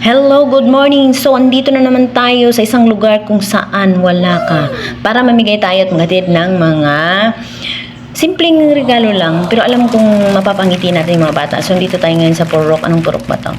Hello, good morning. So, andito na naman tayo sa isang lugar kung saan wala ka. Para mamigay tayo at maghatid ng mga simpleng regalo lang. Pero alam kong mapapangiti natin yung mga bata. So, andito tayo ngayon sa Purok. Anong Purok ba to?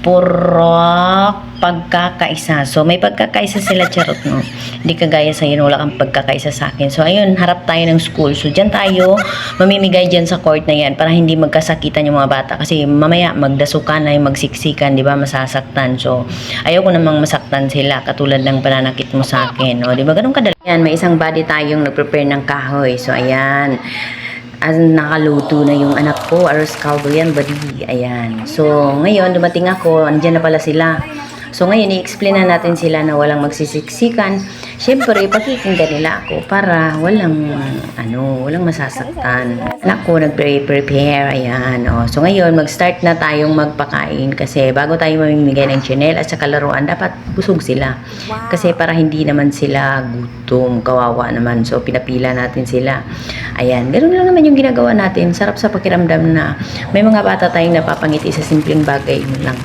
Purok Pagkakaisa. So, may pagkakaisa sila, charot, no? Hindi kagaya sa yun, wala kang pagkakaisa sa akin. So, ayun, harap tayo ng school. So, dyan tayo mamimigay dyan sa court na yan para hindi magkasakitan yung mga bata. Kasi mamaya magdasukan ay magsiksikan, di ba? Masasaktan. So, ayoko namang masaktan sila katulad ng pananakit mo sa akin. O, di ba? Ganun kadali. Yan, may isang body tayong nag-prepare ng kahoy. So, ayan. Nakaluto na yung anak ko. Arroz caldo yan, buddy. Ayan. So, ngayon, dumating ako. Andyan na pala sila. So, ngayon, i-explain na natin sila na walang magsisiksikan. Siyempre, pakikinggan nila ako para walang masasaktan. Anak ko, nag-prepare. Ayan. O. So, ngayon, mag-start na tayong magpakain kasi bago tayo mamimigay ng tsinel at saka laruan, dapat busog sila. Kasi para hindi naman sila gutom, kawawa naman. So, pinapila natin sila. Ayan. Ganun lang naman yung ginagawa natin. Sarap sa pakiramdam na may mga bata tayong napapangiti sa simpleng bagay mo lang.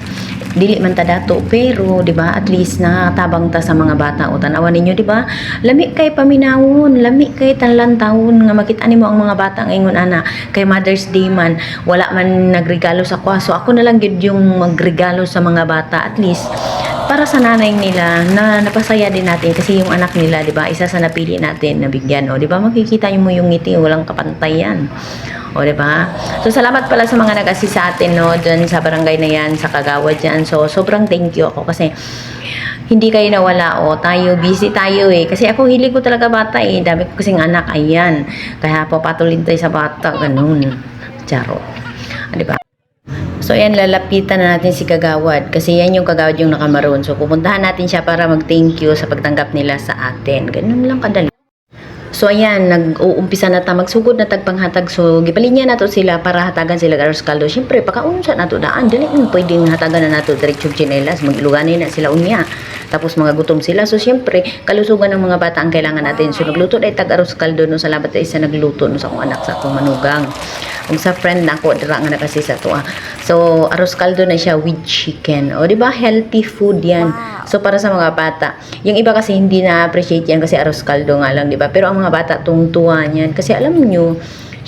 Dili man ta dato pero di ba at least natabang ta sa mga bata o tanawan ninyo di ba lami kay paminawon lami kay tanlantawon nga makita nimo ang mga bata ingon ana kay Mother's Day man wala man nagregalo sa kwa so ako na lang gyud yung magregalo sa mga bata at least para sa nanay nila na napasaya din natin kasi yung anak nila di ba isa sa napili natin na bigyan o di ba makikita mo yung ngiti walang kapantayan. O, diba? So, salamat pala sa mga nag-assist sa atin, no? Dyan sa barangay na yan, sa Kagawad dyan. So, sobrang thank you ako kasi hindi kayo nawala, o. Tayo, busy tayo, eh. Kasi ako, hilig ko talaga bata, eh. Dami ko kasing anak, ayan. Kaya papatulin tayo sa bata, ganun. Charo. Diba? So, ayan, lalapitan na natin si Kagawad. Kasi yan yung Kagawad yung nakamaroon. So, pupuntahan natin siya para mag-thank you sa pagtanggap nila sa atin. Ganun lang kadali. So ayan, nag-uumpisa na ta magsugod na tagpanghatag. So gipalinya nato sila para hatagan sila arroz caldo. Syempre pagkaunsa nato daan, dili man pwedeng hatagan na nato diretso chinelas, magiluganin na sila unya. Tapos mga gutom sila. So syempre kalusugan ng mga bata ang kailangan natin. So nagluto dai tag arroz caldo no salamat isa nagluto no sa akong anak sa akong manugang. Ug sa friend nako dira nga nakasi sa to. So arroz caldo na siya with chicken. O di ba healthy food yan. So para sa mga bata. Yung iba kasi hindi na-appreciate yan kasi arroz caldo nga lang, di ba? Pero ang mga bata tungtuwa niyan kasi alam niyo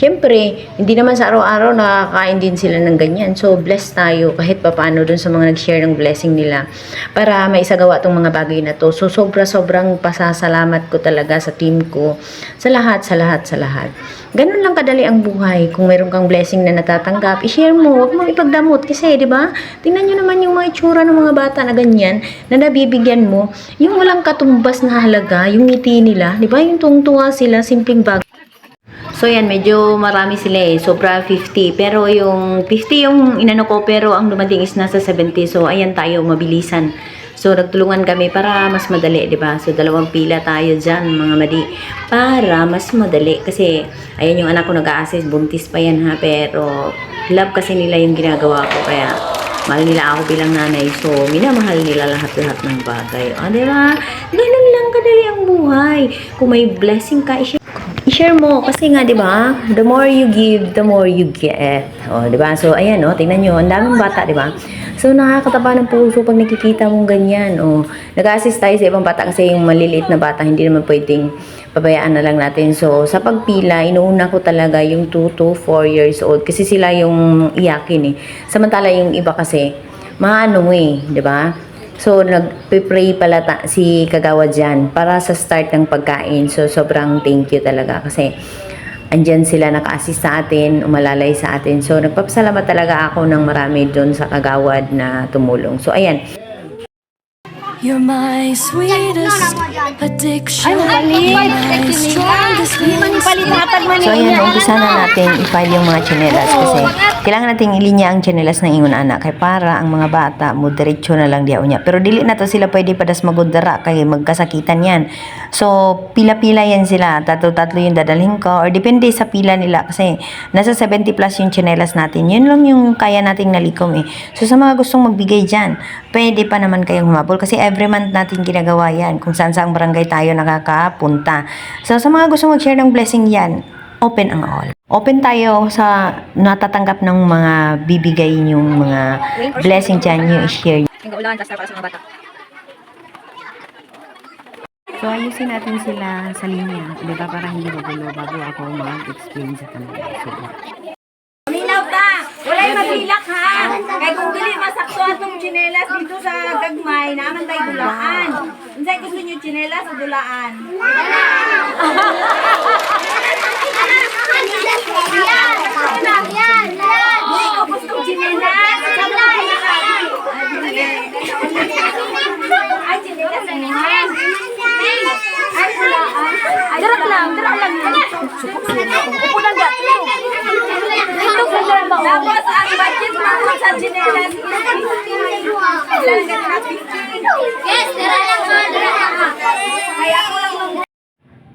syempre, hindi naman sa araw-araw nakakain din sila ng ganyan. So, blessed tayo kahit papaano dun sa mga nag-share ng blessing nila para maisagawa tong mga bagay na to. So, sobrang pasasalamat ko talaga sa team ko, sa lahat. Ganun lang kadali ang buhay. Kung mayroon kang blessing na natatanggap, i-share mo. Huwag mong ipagdamot kasi, di ba? Tingnan nyo naman yung mga itsura ng mga bata na ganyan na nabibigyan mo. Yung walang katumbas na halaga, yung ngiti nila, di ba? Yung tungtuwa sila, simpleng bagay. So yan, medyo marami sila eh. Sobra 50. Pero yung 50 yung inano ko, pero ang dumating is nasa 70. So ayan tayo, mabilisan. So nagtulungan kami para mas madali, di ba? So dalawang pila tayo dyan, mga madi. Para mas madali. Kasi ayan yung anak ko nag-a-assist, buntis pa yan ha. Pero love kasi nila yung ginagawa ko. Kaya mahal nila ako bilang nanay. So minamahal nila lahat-lahat ng bagay. O, di ba? Ganun lang kadali ang buhay. Kung may blessing ka, i-share mo kasi nga 'di ba? The more you give, the more you get. Oh, 'di ba? So ayan oh, tingnan niyo, ang daming bata, 'di ba? So nakakataba ng puso pag nakikita mong ganyan. Oh, nag-assist tayo sa ibang bata kasi yung maliliit na bata hindi naman pwedeng pabayaan na lang natin. So sa pagpila, inuuna ko talaga yung 2 to 4 years old kasi sila yung iyakin eh. Samantala yung iba kasi maano eh, 'di ba? So, nagpe-pray pala si Kagawad dyan para sa start ng pagkain. So, sobrang thank you talaga kasi andyan sila naka-assist sa atin, umalalay sa atin. So, nagpapasalamat talaga ako ng marami doon sa Kagawad na tumulong. So, ayan. You're my sweetest addiction. My strongest So ayan, umpisa na natin i-file yung mga tsinelas kasi kailangan natin ilinya ang tsinelas ng ingon anak kay para ang mga bata mo diretso na lang diaw niya. Pero dili na to sila pwede padas magundara kay magkasakitan yan. So pila-pila yan sila, tatlo yung dadalhin ko or depende sa pila nila kasi nasa 70 plus yung tsinelas natin. Yun lang yung kaya nating nalikom eh. So sa mga gustong magbigay dyan, pwede pa naman kayong humabol kasi every month natin ginagawa yan kung saan saang barangay tayo nakakapunta. So sa mga gustong mag-share ng blessing yan, open ang all. Open tayo sa natatanggap ng mga bibigay niyong mga blessing dyan, yung i-share. Yung ulan, tas para sa mga bata. So, ayusin natin sila sa linya, di ba, para hindi magulo bago ako mag-explain sa kanila. So, Minaw ka! Wala'y mabilak ha! Kaya kung dili masakto atong tsinelas dito sa gagmay, naman tayo dulaan. Unsay gusto niyo tsinelas o dulaan? Hindi ko gusto tsinelas. Ay, tsinelas na naman. Ay, dulaan. Dirak lang. Upo lang dyan. Tapos, ang budget mo sa tsinelas is 50. Ilan ka na 50? Yes, kaya ako lang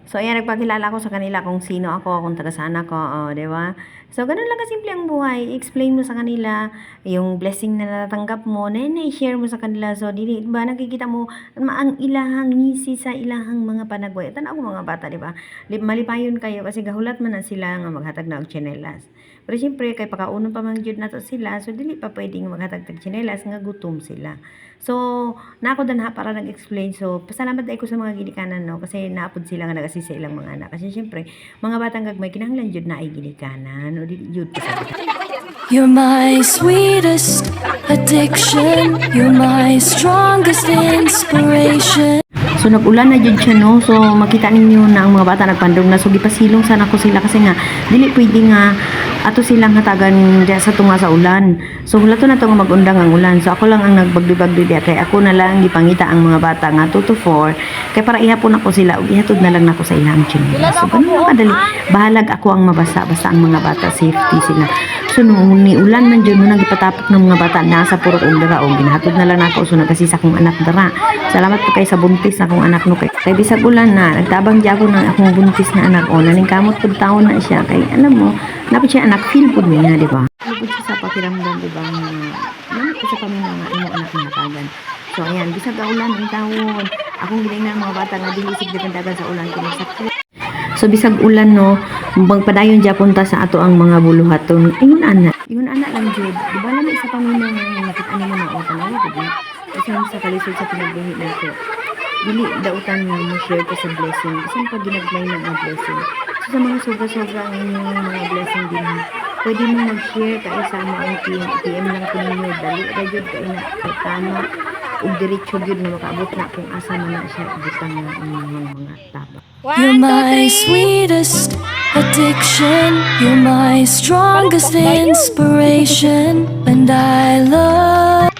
So, ayan, nagpakilala ko sa kanila kung sino ako, kung taga saan ako, di ba? So, ganun lang kasimple ang buhay. I-explain mo sa kanila yung blessing na natanggap mo, na i-share mo sa kanila. So, di ba, nakikita mo ang ilahang ngisi sa ilahang mga panagway. Tanaw ko mga bata, di ba? Malipayon kayo kasi gahulat man na sila nga maghatag na og tsinelas. Pero siyempre, kay pakaunon pa man jud nato sila, so dili pa pwedeng maghatag tag tsinelas nga gutom sila. So, nako danha para nag-explain. So, pasalamat ay ko sa mga ginikanan, no, kasi naapod sila nga nagasi sa ilang mga anak. Kasi siyempre, mga batang gagmay kinahanglan jud na ay ginikanan o dili jud pasalamat. You're my sweetest addiction. You're my strongest inspiration. So nag-ulan na jud siya, no. So makita ninyo na ang mga bata nagpandong na, so gipasilong sana ko sila kasi nga dili pwede nga ato silang hatagan diya sa tunga sa ulan. So hulato na to nga mag-undang ang ulan. So ako lang ang nagbagdi-bagdi diya, kay ako na lang gipangita ang mga bata nga 2 to 4 kay para ihapon ako sila ug ihatod na lang nako sa ilang tsinelas. So ganun lang kadali. Bahalag ako ang mabasa basta ang mga bata safety sila. So nung ni ulan man jud mo nang gipatapok ng mga bata nasa purok og dara og ginahatod na lang nako. So nagkasisa kong anak dara. Salamat po kay sa buntis na kong anak no, kay bisag ulan na nagtabang gyapon ng akong buntis na anak o naning kamot pud taon na siya, kay alam mo napit siya anak feel pud niya, di ba? Lubog siya sa pakiramdam, di ba, nga naman ko sa pamilya nga imo anak na hatagan. So ayan, bisag ulan ang taon akong ginainan mga bata nga dili sig dagan sa ulan kini sakit. So bisag ulan, no, magpadayon gyapon ta sa ato ang mga buluhaton. Ingon ana lang jud, di ba, lami sa pamilya nga nakita nimo na o tanaw di. Kasi sa kalisod sa pinagbuhi nato, dili dautan mo share ko sa blessing. Kasi pag ginagmay na ang blessing. So sa mga sobra-sobra ang inyong mga blessing din, pwede mo mag-share kay sa mga PM lang ko ninyo. Dali ra jud kay na kay tama ug diretso jud na makaabot na kung asa man na siya butang ng inyong mga taba. You're my sweetest addiction. You're my strongest inspiration. And I love